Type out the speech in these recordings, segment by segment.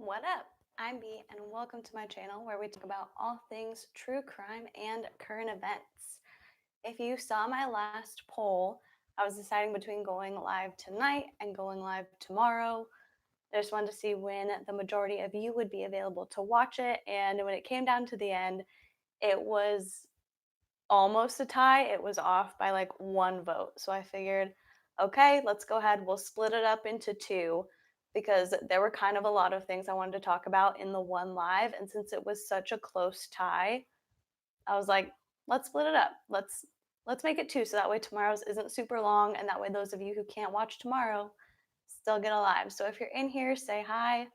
What up? I'm B, and welcome to my channel where we talk about all things true crime and current events. If you saw my last poll, I was deciding between going live tonight and going live tomorrow. I just wanted to see when the majority of you would be available to watch it, and when it came down to the end, it was almost a tie. It was off by like one vote. So I figured, okay, let's go ahead. We'll split it up into two because there were kind of a lot of things I wanted to talk about in the one live. And since it was such a close tie, I was like, let's split it up. Let's make it two so that way tomorrow's isn't super long and that way those of you who can't watch tomorrow still get a live. So if you're in here, say hi,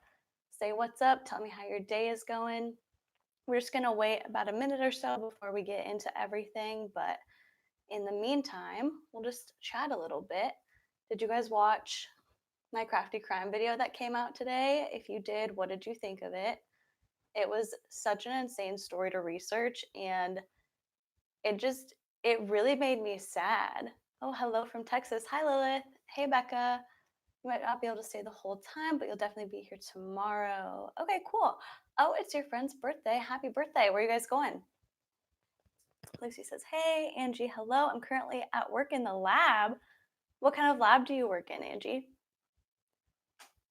say what's up, tell me how your day is going. We're just gonna wait about a minute or so before we get into everything, but in the meantime, we'll just chat a little bit. Did you guys watch my crafty crime video that came out today? If you did, what did you think of it? It was such an insane story to research, and it just it really made me sad. Oh, hello from Texas. Hi Lilith. Hey Becca. You might not be able to stay the whole time, but you'll definitely be here tomorrow. Okay, cool. Oh, it's your friend's birthday. Happy birthday. Where are you guys going? Lucy says, hey, Angie, hello. I'm currently at work in the lab. What kind of lab do you work in, Angie?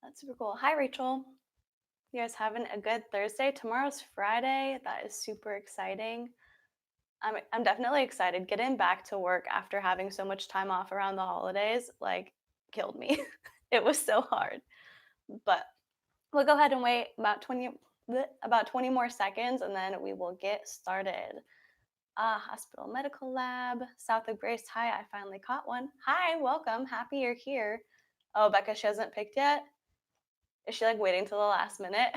That's super cool. Hi, Rachel. You guys having a good Thursday? Tomorrow's Friday. That is super exciting. I'm definitely excited. Getting back to work after having so much time off around the holidays, like, killed me. It was so hard. But we'll go ahead and wait about 20 more seconds, and then we will get started. Hospital medical lab, south of Grace. Hi, I finally caught one. Hi, welcome. Happy you're here. Oh, Becca, she hasn't picked yet? Is she like waiting till the last minute?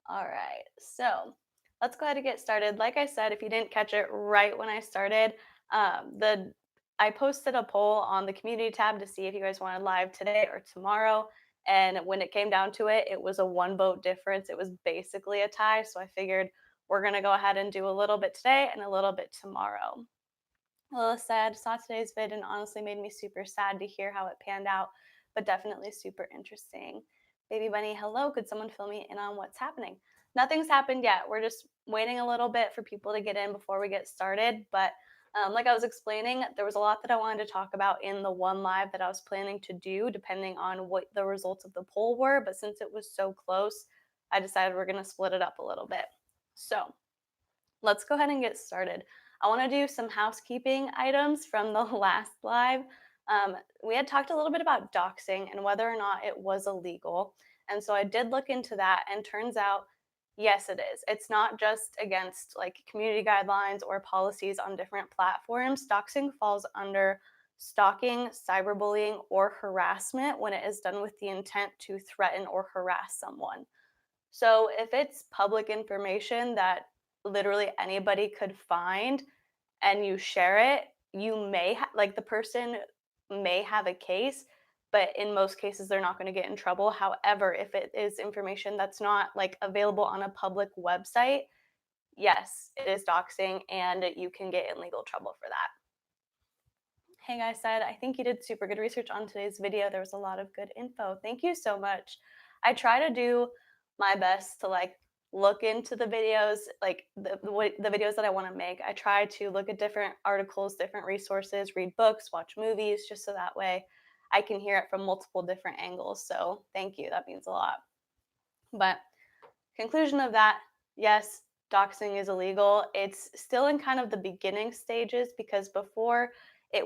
All right, so let's go ahead and get started. Like I said, if you didn't catch it right when I started, I posted a poll on the community tab to see if you guys wanted live today or tomorrow. And when it came down to it, it was a one vote difference. It was basically a tie. So I figured we're going to go ahead and do a little bit today and a little bit tomorrow. Lila said, saw today's vid and honestly made me super sad to hear how it panned out, but definitely super interesting. Baby Bunny, hello. Could someone fill me in on what's happening? Nothing's happened yet. We're just waiting a little bit for people to get in before we get started. But like I was explaining, there was a lot that I wanted to talk about in the one live that I was planning to do, depending on what the results of the poll were. But since it was so close, I decided we're going to split it up a little bit. So let's go ahead and get started. I want to do some housekeeping items from the last live. We had talked a little bit about doxing and whether or not it was illegal. And so I did look into that, and turns out, yes, it is. It's not just against like community guidelines or policies on different platforms. Doxing falls under stalking, cyberbullying, or harassment when it is done with the intent to threaten or harass someone. So if it's public information that literally anybody could find and you share it, you may like the person may have a case, but in most cases they're not going to get in trouble. However, if it is information that's not like available on a public website, yes, it is doxing and you can get in legal trouble for that. Hey guys, said, I think you did super good research on today's video. There was a lot of good info. Thank you so much. I try to do my best to like look into the videos, like the videos that I want to make. I try to look at different articles, different resources, read books, watch movies, just so that way I can hear it from multiple different angles. So thank you. That means a lot. But conclusion of that, yes, doxing is illegal. It's still in kind of the beginning stages because before it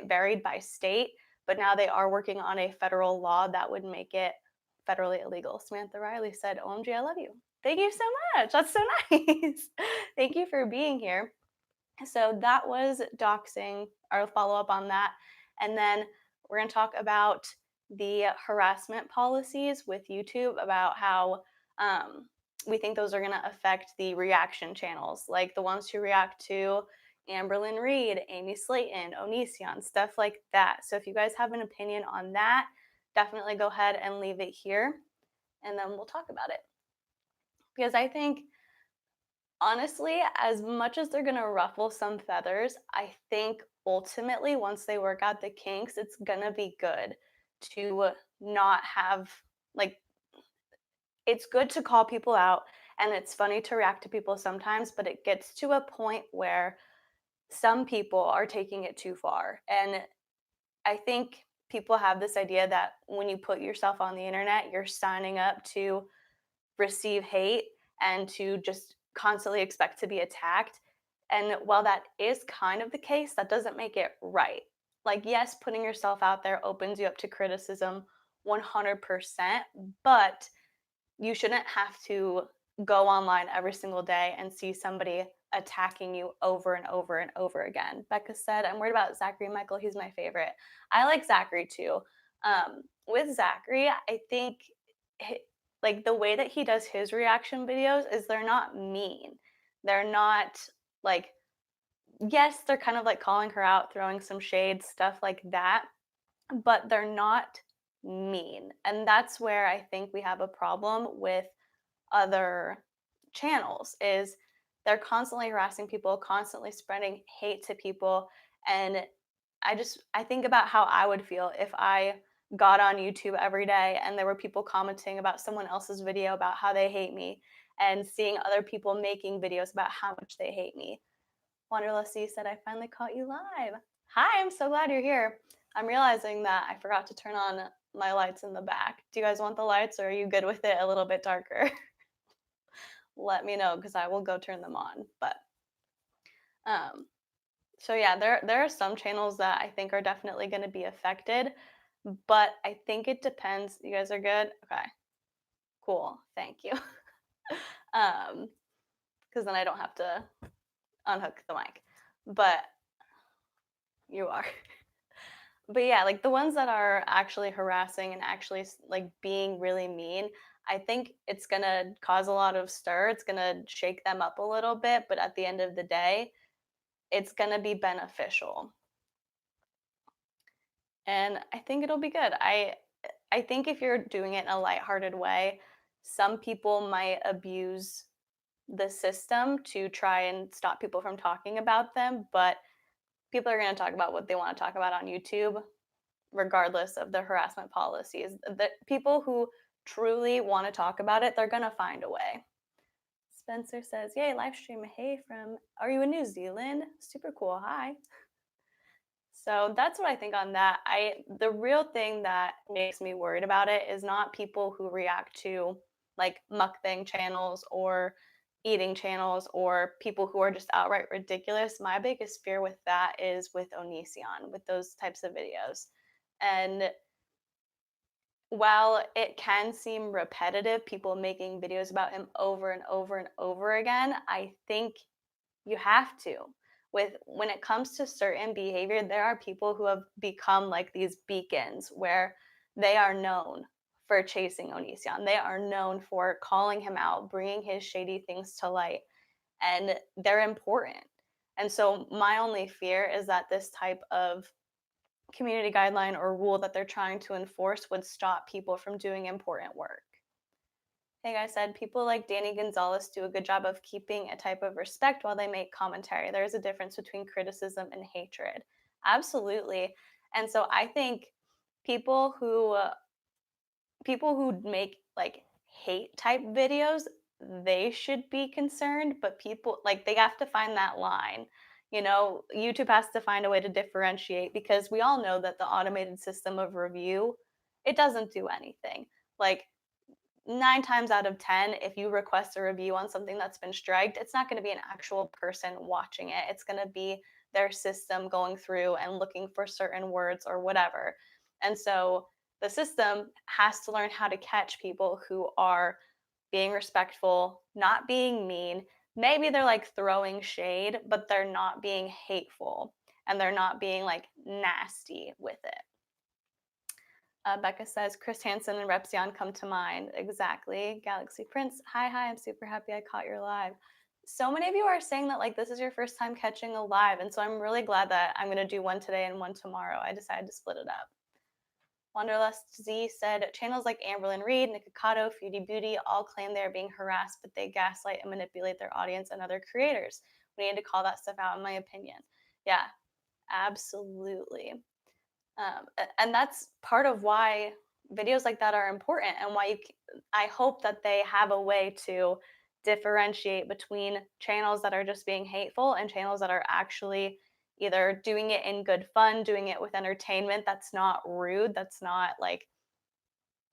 varied by state, but now they are working on a federal law that would make it federally illegal. Samantha Riley said, OMG, I love you. Thank you so much. That's so nice. Thank you for being here. So that was doxing. I'll follow up on that. And then we're going to talk about the harassment policies with YouTube, about how we think those are going to affect the reaction channels, like the ones who react to Amberlyn Reed, Amy Slayton, Onision, stuff like that. So if you guys have an opinion on that, definitely go ahead and leave it here, and then we'll talk about it. Because I think, honestly, as much as they're going to ruffle some feathers, I think ultimately once they work out the kinks, it's going to be good to not have like it's good to call people out and it's funny to react to people sometimes, but it gets to a point where some people are taking it too far. And I think people have this idea that when you put yourself on the internet, you're signing up to receive hate and to just constantly expect to be attacked. And while that is kind of the case, that doesn't make it right. Like, yes, putting yourself out there opens you up to criticism 100%, but you shouldn't have to go online every single day and see somebody attacking you over and over and over again. Becca said, I'm worried about Zachary Michael. He's my favorite. I like Zachary too. With Zachary, I think like the way that he does his reaction videos is they're not mean. They're not like, yes, they're kind of like calling her out, throwing some shade, stuff like that, but they're not mean. And that's where I think we have a problem with other channels is they're constantly harassing people, constantly spreading hate to people. And I think about how I would feel if I got on YouTube every day and there were people commenting about someone else's video about how they hate me and seeing other people making videos about how much they hate me. Wanderlust C said, I finally caught you live. Hi, I'm so glad you're here. I'm realizing that I forgot to turn on my lights in the back. Do you guys want the lights or are you good with it a little bit darker? Let me know because I will go turn them on. But um, so yeah, there are some channels that I think are definitely going to be affected, but I think it depends. You guys are good? Okay, cool. Thank you. Because then I don't have to unhook the mic. But you are. But yeah, like the ones that are actually harassing and actually like being really mean, I think it's gonna cause a lot of stir. It's gonna shake them up a little bit, but at the end of the day, it's gonna be beneficial. And I think it'll be good. I think if you're doing it in a lighthearted way, some people might abuse the system to try and stop people from talking about them, but people are going to talk about what they want to talk about on YouTube regardless of the harassment policies. The people who truly want to talk about it, they're going to find a way. Spencer says, "Yay, live stream. Hey from are you in New Zealand? Super cool. Hi." So that's what I think on that. The real thing that makes me worried about it is not people who react to like mukbang channels or eating channels or people who are just outright ridiculous. My biggest fear with that is with Onision, with those types of videos. And while it can seem repetitive, people making videos about him over and over and over again, I think you have to. With when it comes to certain behavior, there are people who have become like these beacons where they are known for chasing Onision. They are known for calling him out, bringing his shady things to light, and they're important. And so my only fear is that this type of community guideline or rule that they're trying to enforce would stop people from doing important work. Hey guys said people like Danny Gonzalez do a good job of keeping a type of respect while they make commentary. There is a difference between criticism and hatred. Absolutely. And so I think people who people who make like hate type videos, they should be concerned, but people like they have to find that line. You know, YouTube has to find a way to differentiate because we all know that the automated system of review, it doesn't do anything. Like 9 times out of 10, if you request a review on something that's been striked, it's not going to be an actual person watching it. It's going to be their system going through and looking for certain words or whatever. And so the system has to learn how to catch people who are being respectful, not being mean. Maybe they're like throwing shade, but they're not being hateful and they're not being like nasty with it. Becca says Chris Hansen and Repzion come to mind. Exactly. Galaxy Prince. Hi, I'm super happy I caught your live. So many of you are saying that like this is your first time catching a live, and so I'm really glad that I'm going to do one today and one tomorrow. I decided to split it up. Wanderlust Z said channels like Amberlyn Reed, Nikocado, Foodie Beauty all claim they are being harassed, but they gaslight and manipulate their audience and other creators. We need to call that stuff out, in my opinion. Yeah, absolutely. And that's part of why videos like that are important, and why I hope that they have a way to differentiate between channels that are just being hateful and channels that are actually either doing it in good fun, doing it with entertainment that's not rude, that's not like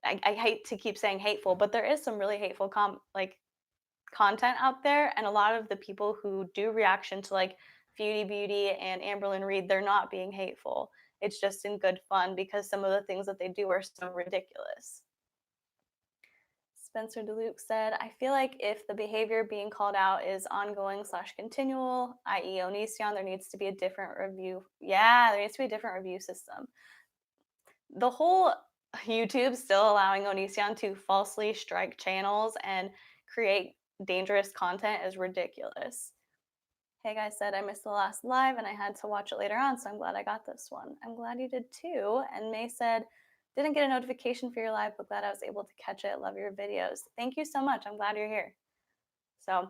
I hate to keep saying hateful, but there is some really hateful content out there, and a lot of the people who do reaction to like Beauty Beauty and Amberlyn Reed, they're not being hateful. It's just in good fun because some of the things that they do are so ridiculous. Spencer DeLuke said, I feel like if the behavior being called out is ongoing/continual, i.e. Onision, there needs to be a different review. Yeah, there needs to be a different review system. The whole YouTube still allowing Onision to falsely strike channels and create dangerous content is ridiculous. Hey guys said I missed the last live and I had to watch it later on, so I'm glad I got this one. I'm glad you did too. And May said, didn't get a notification for your live, but glad I was able to catch it. Love your videos. Thank you so much. I'm glad you're here. So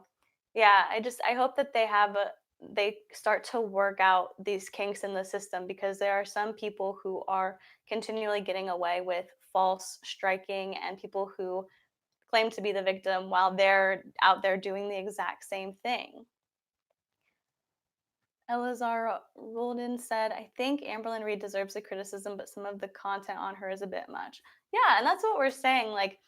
yeah, I hope that they start to work out these kinks in the system, because there are some people who are continually getting away with false striking and people who claim to be the victim while they're out there doing the exact same thing. Elazar Roldan said, I think Amberlyn Reed deserves the criticism, but some of the content on her is a bit much. Yeah, and that's what we're saying. Like,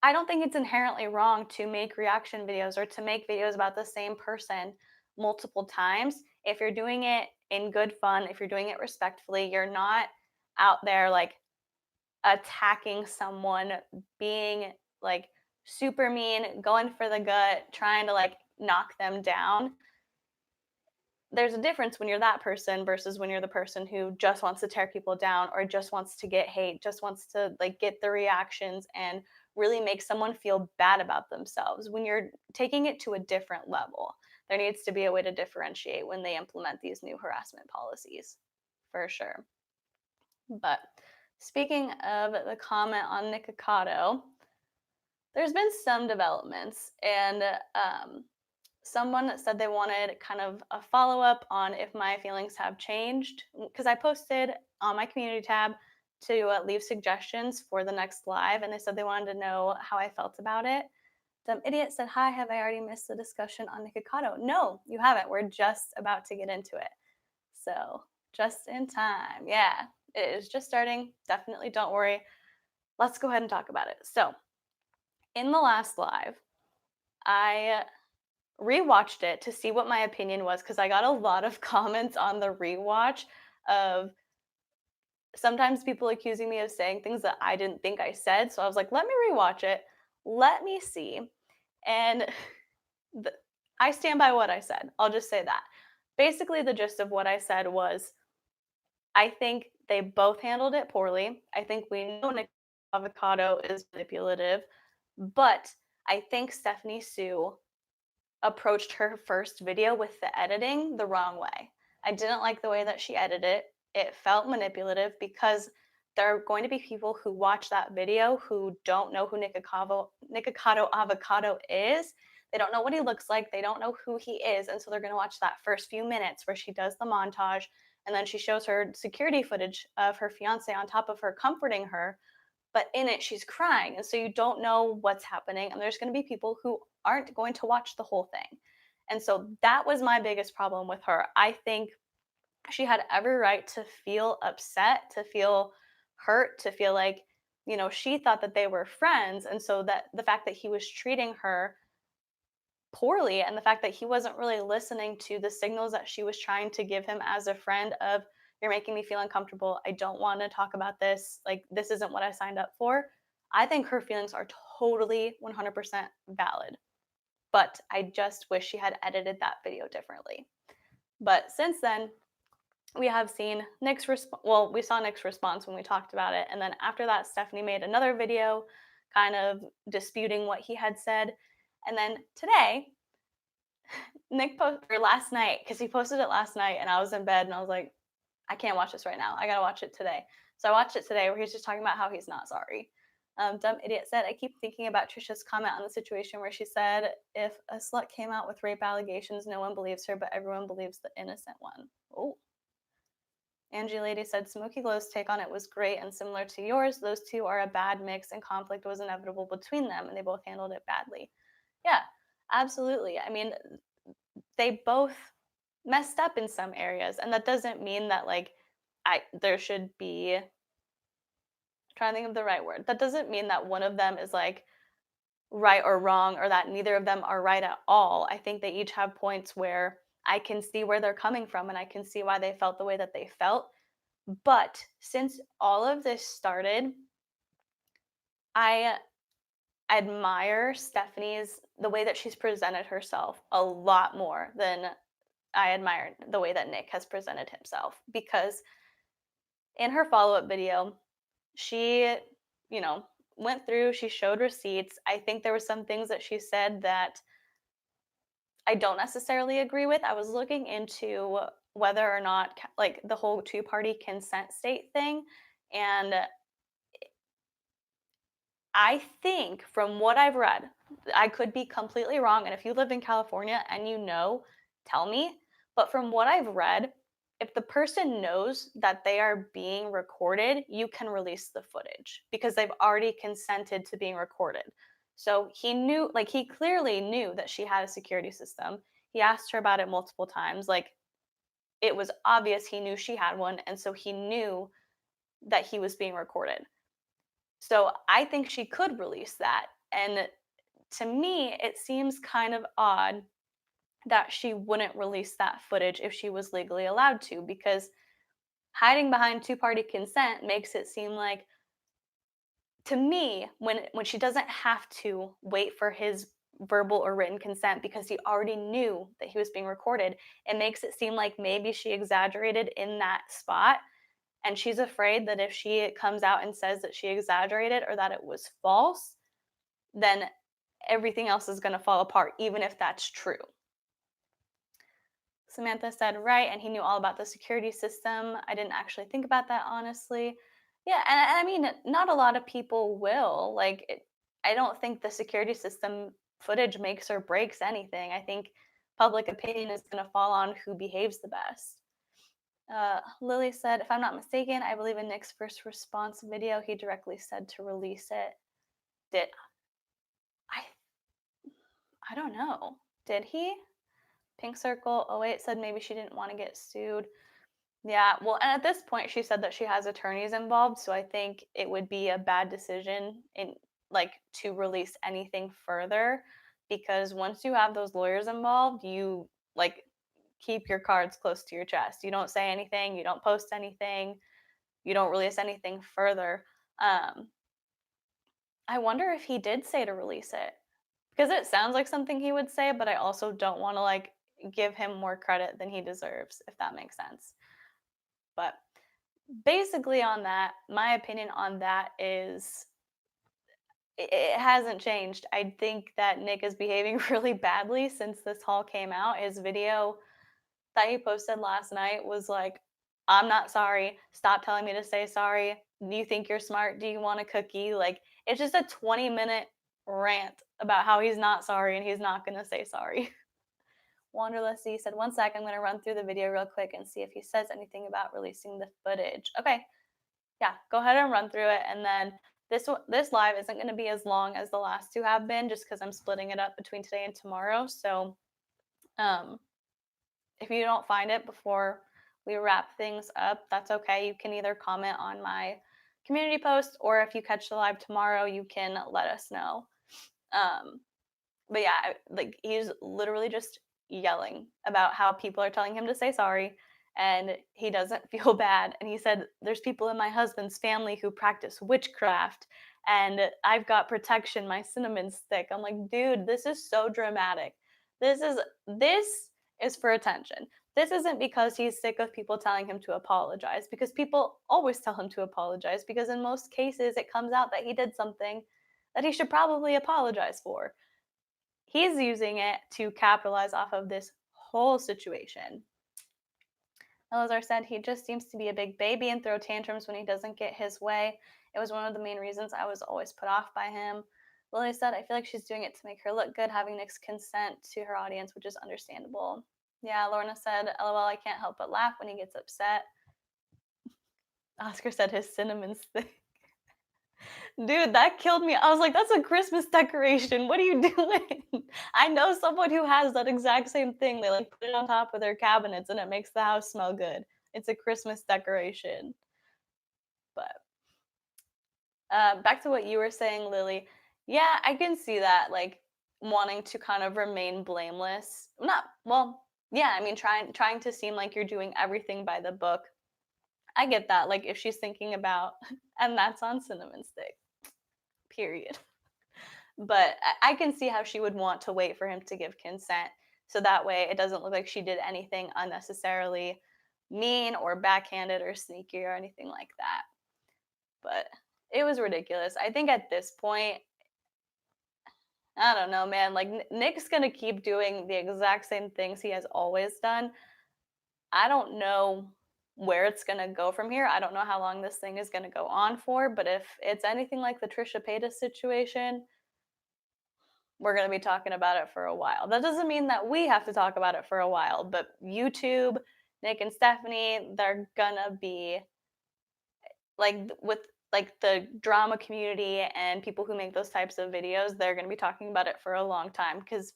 I don't think it's inherently wrong to make reaction videos or to make videos about the same person multiple times. If you're doing it in good fun, if you're doing it respectfully, you're not out there like attacking someone, being like super mean, going for the gut, trying to like knock them down. There's a difference when you're that person versus when you're the person who just wants to tear people down or just wants to get hate, just wants to like get the reactions and really make someone feel bad about themselves. When you're taking it to a different level, there needs to be a way to differentiate when they implement these new harassment policies, for sure. But speaking of the comment on Nikocado, there's been some developments, and someone said they wanted kind of a follow up on if my feelings have changed, because I posted on my community tab to leave suggestions for the next live, and they said they wanted to know how I felt about it. Dumb idiot said, hi, have I already missed the discussion on Nikocado? No, you haven't. We're just about to get into it. So, just in time. Yeah, it is just starting. Definitely don't worry. Let's go ahead and talk about it. So, in the last live, I rewatched it to see what my opinion was, because I got a lot of comments on the rewatch of sometimes people accusing me of saying things that I didn't think I said. So I was like, let me rewatch it. Let me see. And I stand by what I said. I'll just say that. Basically, the gist of what I said was I think they both handled it poorly. I think we know Nick Avocado is manipulative, but I think Stephanie Sue approached her first video with the editing the wrong way. I didn't like the way that she edited it. It felt manipulative, because there are going to be people who watch that video who don't know who Nikocado Avocado is. They don't know what he looks like. They don't know who he is. And so they're going to watch that first few minutes where she does the montage, and then she shows her security footage of her fiance on top of her comforting her, but in it she's crying, and so you don't know what's happening, and there's going to be people who aren't going to watch the whole thing. And so that was my biggest problem with her. I think she had every right to feel upset, to feel hurt, to feel like, she thought that they were friends, and so that the fact that he was treating her poorly, and the fact that he wasn't really listening to the signals that she was trying to give him as a friend of, you're making me feel uncomfortable, I don't want to talk about this, like this isn't what I signed up for. I think her feelings are totally 100% valid, but I just wish she had edited that video differently. But since then, we have seen Nick's we saw Nick's response when we talked about it, and then after that Stephanie made another video kind of disputing what he had said. And then today, Nick posted last night, because he posted it last night and I was in bed and I was like, I can't watch this right now. I gotta watch it today. So I watched it today, where he's just talking about how he's not sorry. Dumb idiot said, I keep thinking about Trisha's comment on the situation where she said, if a slut came out with rape allegations, no one believes her, but everyone believes the innocent one. Oh, Angie Lady said, Smoky Glow's take on it was great and similar to yours. Those two are a bad mix and conflict was inevitable between them and they both handled it badly. Yeah, absolutely. I mean, they both messed up in some areas. And that doesn't mean that like there should be, trying to think of the right word. That doesn't mean that one of them is like right or wrong or that neither of them are right at all. I think they each have points where I can see where they're coming from and I can see why they felt the way that they felt. But since all of this started, I admire Stephanie's the way that she's presented herself a lot more than I admire the way that Nick has presented himself, because in her follow-up video, she, you know, went through, she showed receipts. I think there were some things that she said that I don't necessarily agree with. I was looking into whether or not like the whole two-party consent state thing, and I think from what I've read, I could be completely wrong, and if you live in California and you know, tell me, but from what I've read, if the person knows that they are being recorded, you can release the footage because they've already consented to being recorded. So he knew, like, he clearly knew that she had a security system. He asked her about it multiple times. Like, it was obvious he knew she had one, and so he knew that he was being recorded. So I think she could release that. And to me, it seems kind of odd that she wouldn't release that footage if she was legally allowed to, because hiding behind two-party consent makes it seem like, to me, when she doesn't have to wait for his verbal or written consent because he already knew that he was being recorded, it makes it seem like maybe she exaggerated in that spot, and she's afraid that if she comes out and says that she exaggerated or that it was false, then everything else is going to fall apart, even if that's true. Samantha said, right, and he knew all about the security system. I didn't actually think about that, honestly. Yeah, and I mean, not a lot of people will. Like, I don't think the security system footage makes or breaks anything. I think public opinion is going to fall on who behaves the best. Lily said, if I'm not mistaken, I believe in Nick's first response video, he directly said to release it. Did I? I don't know. Did he? Pink Circle 08 said maybe she didn't want to get sued. Yeah, well, and at this point, she said that she has attorneys involved, so I think it would be a bad decision in like to release anything further, because once you have those lawyers involved, you like keep your cards close to your chest. You don't say anything, you don't post anything, you don't release anything further. Um, I wonder if he did say to release it, because it sounds like something he would say, but I also don't want to like give him more credit than he deserves, if that makes sense. But basically, on that, my opinion on that is it hasn't changed. I think that Nick is behaving really badly since this all came out. His video that he posted last night was like, I'm not sorry. Stop telling me to say sorry. Do you think you're smart? Do you want a cookie? Like, it's just a 20-minute rant about how he's not sorry and he's not going to say sorry. Wanderlusty said, 1 sec, I'm going to run through the video real quick and see if he says anything about releasing the footage. Okay. Yeah, go ahead and run through it. And then this live isn't going to be as long as the last two have been, just because I'm splitting it up between today and tomorrow. So if you don't find it before we wrap things up, that's okay. You can either comment on my community post, or if you catch the live tomorrow, you can let us know. But yeah, like he's literally just yelling about how people are telling him to say sorry and he doesn't feel bad. And he said, there's people in my husband's family who practice witchcraft and I've got protection, my cinnamon stick. I'm like, dude, this is so dramatic. This is for attention. This isn't because he's sick of people telling him to apologize, because people always tell him to apologize, because in most cases it comes out that he did something that he should probably apologize for. He's using it to capitalize off of this whole situation. Elazar said he just seems to be a big baby and throw tantrums when he doesn't get his way. It was one of the main reasons I was always put off by him. Lily said, I feel like she's doing it to make her look good, having Nick's consent to her audience, which is understandable. Yeah, Lorna said, LOL, I can't help but laugh when he gets upset. Oscar said his cinnamon's thick. Dude, that killed me. I was like, "That's a Christmas decoration. What are you doing?" I know someone who has that exact same thing. They, like, put it on top of their cabinets, and it makes the house smell good. It's a Christmas decoration. But, back to what you were saying, Lily. Yeah, I can see that, like, wanting to kind of remain blameless. Not well, yeah, I mean, trying to seem like you're doing everything by the book. I get that, like, if she's thinking about and that's on cinnamon stick, period. But I can see how she would want to wait for him to give consent, so that way it doesn't look like she did anything unnecessarily mean or backhanded or sneaky or anything like that. But it was ridiculous. I think at this point, I don't know, man. Like Nick's gonna keep doing the exact same things he has always done. I don't know where it's gonna go from here. I don't know how long this thing is gonna go on for. But if it's anything like the Trisha Paytas situation, we're going to be talking about it for a while. That doesn't mean that we have to talk about it for a while, but YouTube, Nick and Stephanie, they're going to be like with like the drama community and people who make those types of videos, they're going to be talking about it for a long time because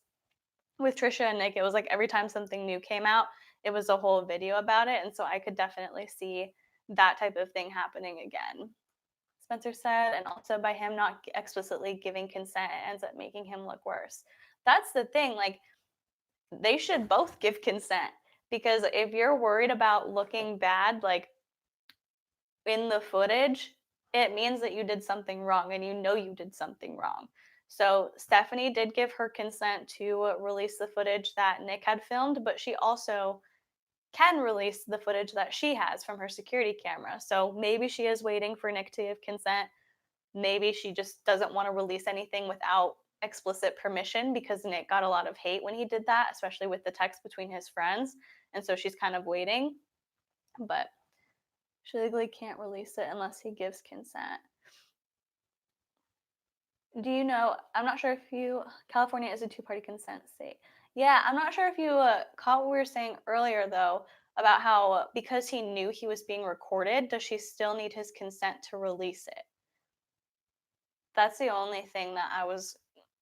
with Trisha and Nick, it was like every time something new came out, it was a whole video about it, and so I could definitely see that type of thing happening again. Spencer said, and also by him not explicitly giving consent, it ends up making him look worse. That's the thing. Like, they should both give consent because if you're worried about looking bad, like in the footage, it means that you did something wrong and you know you did something wrong. So Stephanie did give her consent to release the footage that Nick had filmed, but she also can release the footage that she has from her security camera. So maybe she is waiting for Nick to give consent. Maybe she just doesn't want to release anything without explicit permission because Nick got a lot of hate when he did that, especially with the text between his friends. And so she's kind of waiting. But she legally can't release it unless he gives consent. Do you know? I'm not sure if you. California is a two-party consent state. Yeah, I'm not sure if you caught what we were saying earlier, though, about how because he knew he was being recorded, does she still need his consent to release it? That's the only thing that I was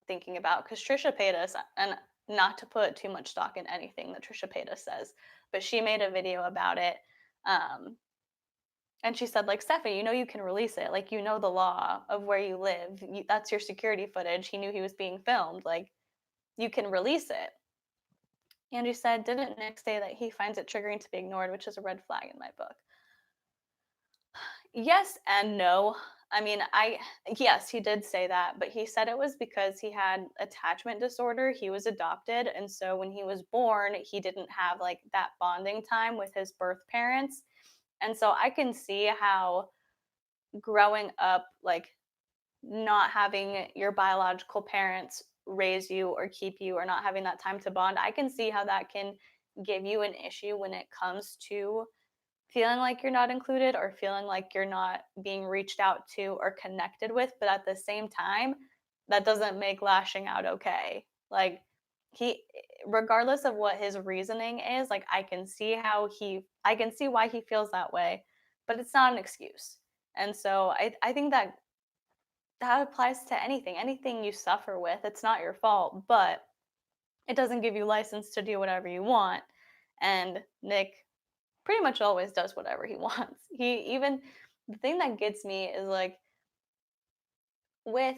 thinking about because Trisha Paytas, and not to put too much stock in anything that Trisha Paytas says, but she made a video about it. Um, and she said, like, Stephanie, you know, you can release it. Like, you know, the law of where you live. That's your security footage. He knew he was being filmed. Like, you can release it. Angie said, didn't Nick say that he finds it triggering to be ignored, which is a red flag in my book? Yes and no. I mean, yes, he did say that, but he said it was because he had attachment disorder. He was adopted, and so when he was born, he didn't have like that bonding time with his birth parents. And so I can see how growing up like not having your biological parents raise you or keep you or not having that time to bond, I can see how that can give you an issue when it comes to feeling like you're not included or feeling like you're not being reached out to or connected with. But at the same time, that doesn't make lashing out okay. Like, he, regardless of what his reasoning is, like, I can see why he feels that way, but it's not an excuse. And so I think that that applies to anything you suffer with. It's not your fault, but it doesn't give you license to do whatever you want. And Nick pretty much always does whatever he wants. He even the thing that gets me is like with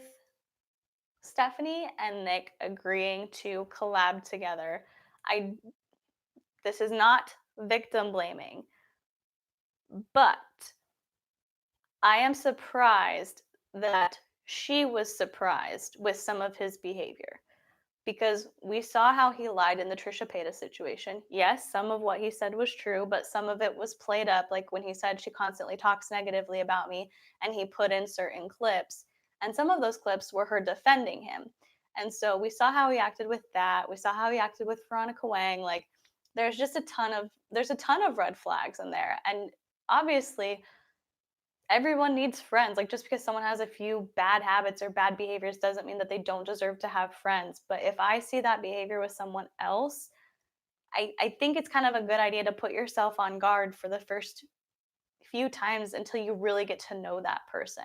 Stephanie and Nick agreeing to collab together. I This is not victim blaming, but I am surprised that she was surprised with some of his behavior. Because we saw how he lied in the Trisha Paytas situation. Yes, some of what he said was true, but some of it was played up, like when he said she constantly talks negatively about me, and he put in certain clips. And some of those clips were her defending him. And so we saw how he acted with that. We saw how he acted with Veronica Wang. Like there's a ton of red flags in there. And obviously everyone needs friends. Like just because someone has a few bad habits or bad behaviors doesn't mean that they don't deserve to have friends. But if I see that behavior with someone else, I think it's kind of a good idea to put yourself on guard for the first few times until you really get to know that person.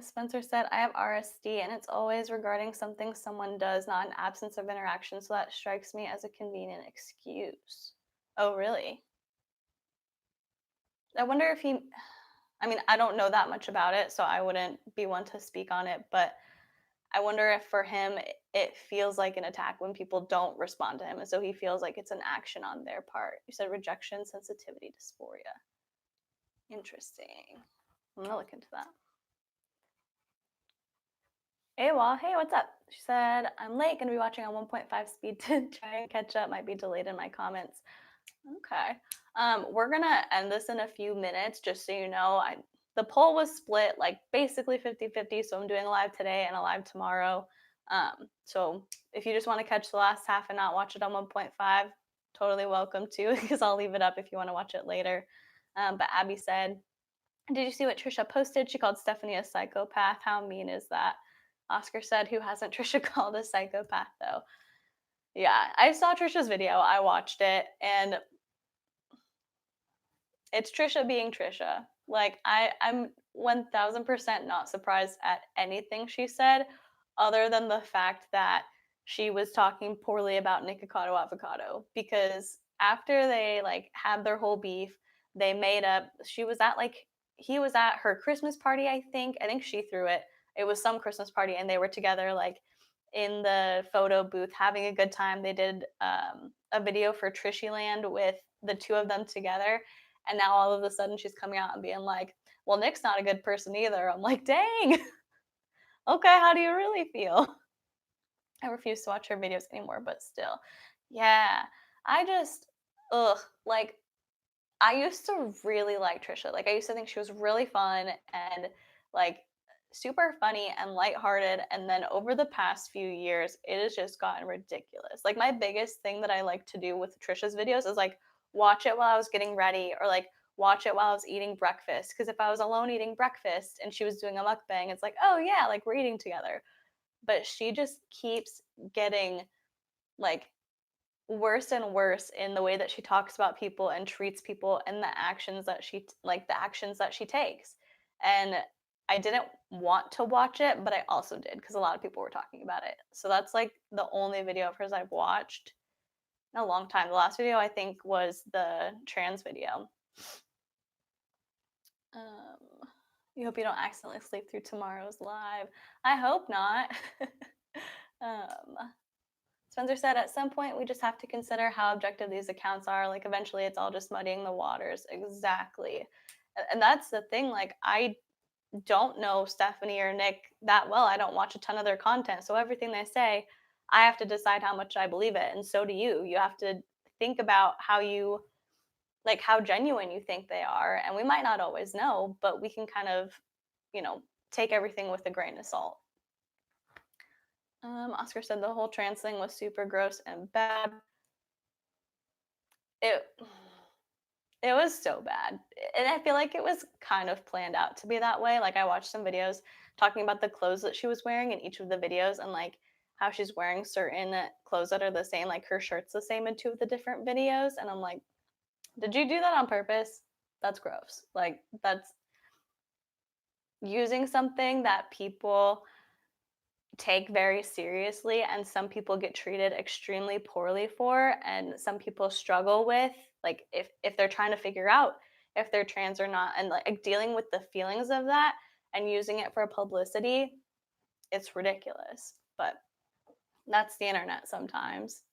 Spencer said, I have RSD and it's always regarding something someone does, not an absence of interaction. So that strikes me as a convenient excuse. Oh, really? I wonder if he, I mean, I don't know that much about it, so I wouldn't be one to speak on it, but I wonder if for him it feels like an attack when people don't respond to him. And so he feels like it's an action on their part. You said rejection, sensitivity, dysphoria. Interesting. I'm going to look into that. Hey, Wall. Hey, what's up? She said, I'm late. Going to be watching on 1.5 speed to try and catch up. Might be delayed in my comments. Okay. We're going to end this in a few minutes, just so you know. The poll was split like basically 50-50. So I'm doing a live today and a live tomorrow. So if you just want to catch the last half and not watch it on 1.5, totally welcome to, because I'll leave it up if you want to watch it later. But Abby said, did you see what Trisha posted? She called Stephanie a psychopath. How mean is that? Oscar said, who hasn't Trisha called a psychopath though? Yeah, I saw Trisha's video. I watched it, and it's Trisha being Trisha. Like I'm 1000% not surprised at anything she said, other than the fact that she was talking poorly about Nikocado Avocado. Because after they like had their whole beef, they made up. He was at her Christmas party. I think she threw it. It was some Christmas party, and they were together like in the photo booth having a good time. They did a video for Trishyland with the two of them together, and now all of a sudden she's coming out and being like, well, Nick's not a good person either. I'm like, dang. Okay, how do you really feel? I refuse to watch her videos anymore, but still. Yeah. I just, ugh, like, I used to really like Trisha. Like, I used to think she was really fun and like super funny and lighthearted. And then over the past few years, it has just gotten ridiculous. Like, my biggest thing that I like to do with Trisha's videos is like watch it while I was getting ready, or like watch it while I was eating breakfast. Because if I was alone eating breakfast and she was doing a mukbang, it's like, oh yeah, like we're eating together. But she just keeps getting like worse and worse in the way that she talks about people and treats people, and the actions that she takes. And I didn't want to watch it, but I also did because a lot of people were talking about it. So that's like the only video of hers I've watched in a long time. The last video I think was the trans video. You hope you don't accidentally sleep through tomorrow's live. I hope not. Spencer said, at some point, we just have to consider how objective these accounts are. Like, eventually, it's all just muddying the waters. Exactly. And that's the thing. Like, I don't know Stephanie or Nick that well. I don't watch a ton of their content. So, everything they say, I have to decide how much I believe it. And so do you. You have to think about how genuine you think they are. And we might not always know, but we can kind of, take everything with a grain of salt. Oscar said the whole trans thing was super gross and bad. It was so bad. And I feel like it was kind of planned out to be that way. Like, I watched some videos talking about the clothes that she was wearing in each of the videos, and like how she's wearing certain clothes that are the same, like her shirt's the same in two of the different videos. And I'm like, did you do that on purpose? That's gross. Like, that's using something that people take very seriously, and some people get treated extremely poorly for, and some people struggle with, like, if they're trying to figure out if they're trans or not, and like dealing with the feelings of that and using it for publicity. It's ridiculous, but that's the internet sometimes.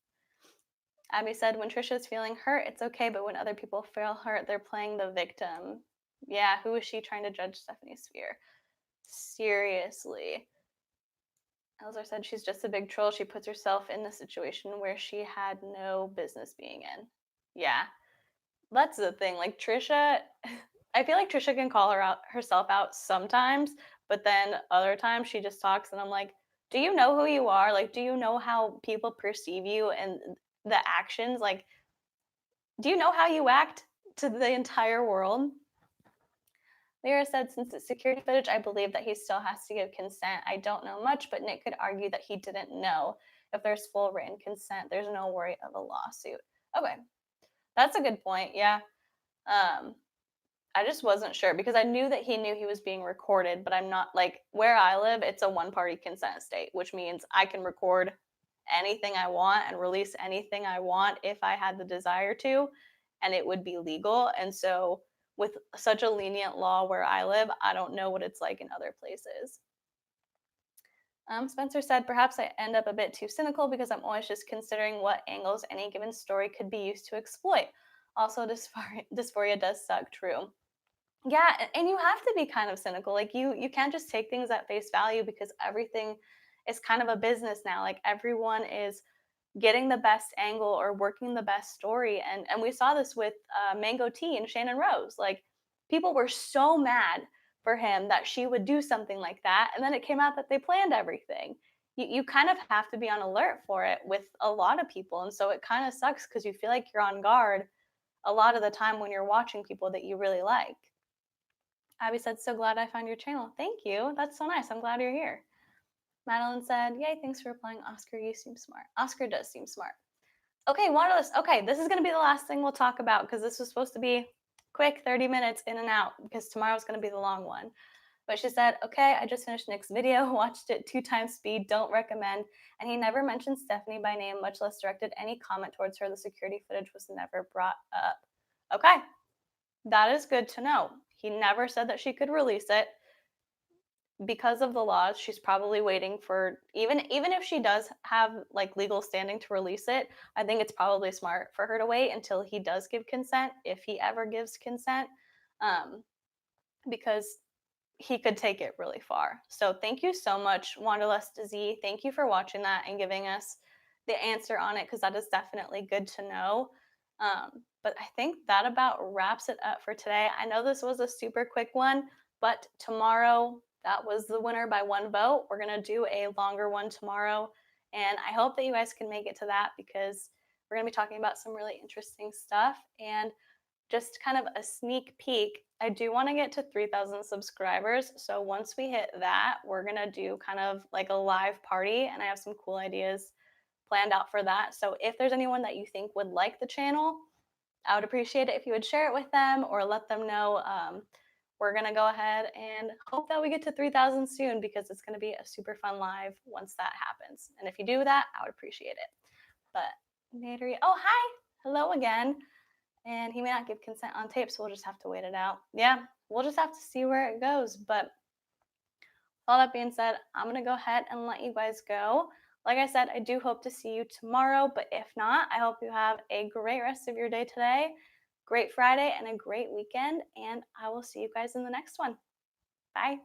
Abby said, when Trisha's feeling hurt, it's okay, but when other people feel hurt, they're playing the victim. Yeah, who is she trying to judge Stephanie Sphere? Seriously. Elzer said she's just a big troll. She puts herself in the situation where she had no business being in. Yeah, that's the thing. Like, Trisha, I feel like Trisha can call herself out sometimes, but then other times she just talks, and I'm like, do you know who you are? Like, do you know how people perceive you and the actions? Like, do you know how you act to the entire world? Lyra said, since it's security footage, I believe that he still has to give consent. I don't know much, but Nick could argue that he didn't know. If there's full written consent, there's no worry of a lawsuit. Okay, that's a good point. Yeah. Um, I just wasn't sure because I knew that he knew he was being recorded, but I'm not like where I live, it's a one party consent state, which means I can record anything I want and release anything I want if I had the desire to, and it would be legal. And so, with such a lenient law where I live, I don't know what it's like in other places. Spencer said, perhaps I end up a bit too cynical because I'm always just considering what angles any given story could be used to exploit. Also, dysphoria does suck, true. Yeah, and you have to be kind of cynical. Like you can't just take things at face value because everything is kind of a business now. Like everyone is getting the best angle or working the best story. And we saw this with Mango Tea and Shannon Rose. Like people were so mad for him that she would do something like that, and then it came out that they planned everything. You kind of have to be on alert for it with a lot of people, and so it kind of sucks because you feel like you're on guard a lot of the time when you're watching people that you really like. Abby said, so glad I found your channel. Thank you. That's so nice. I'm glad you're here. Madeline said, yay, thanks for replying. Oscar, you seem smart. Oscar does seem smart. Okay, Wanderlust. Okay, this is going to be the last thing we'll talk about because this was supposed to be quick 30 minutes in and out because tomorrow's going to be the long one. But she said, okay, I just finished Nick's video, watched it 2 times speed, don't recommend. And he never mentioned Stephanie by name, much less directed any comment towards her. The security footage was never brought up. Okay, that is good to know. He never said that she could release it. Because of the laws, she's probably waiting for even if she does have like legal standing to release it, I think it's probably smart for her to wait until he does give consent, if he ever gives consent, um, because he could take it really far. So thank you so much, Wanderlust Z. Thank you for watching that and giving us the answer on it because that is definitely good to know. But I think that about wraps it up for today. I know this was a super quick one, but tomorrow that was the winner by one vote. We're going to do a longer one tomorrow. And I hope that you guys can make it to that because we're going to be talking about some really interesting stuff. And just kind of a sneak peek, I do want to get to 3,000 subscribers. So once we hit that, we're going to do kind of like a live party. And I have some cool ideas planned out for that. So if there's anyone that you think would like the channel, I would appreciate it if you would share it with them or let them know. We're going to go ahead and hope that we get to 3,000 soon because it's going to be a super fun live once that happens. And if you do that, I would appreciate it. But Nadery, oh, hi. Hello again. And he may not give consent on tape, so we'll just have to wait it out. Yeah, we'll just have to see where it goes. But all that being said, I'm going to go ahead and let you guys go. Like I said, I do hope to see you tomorrow, but if not, I hope you have a great rest of your day today, great Friday, and a great weekend, and I will see you guys in the next one. Bye.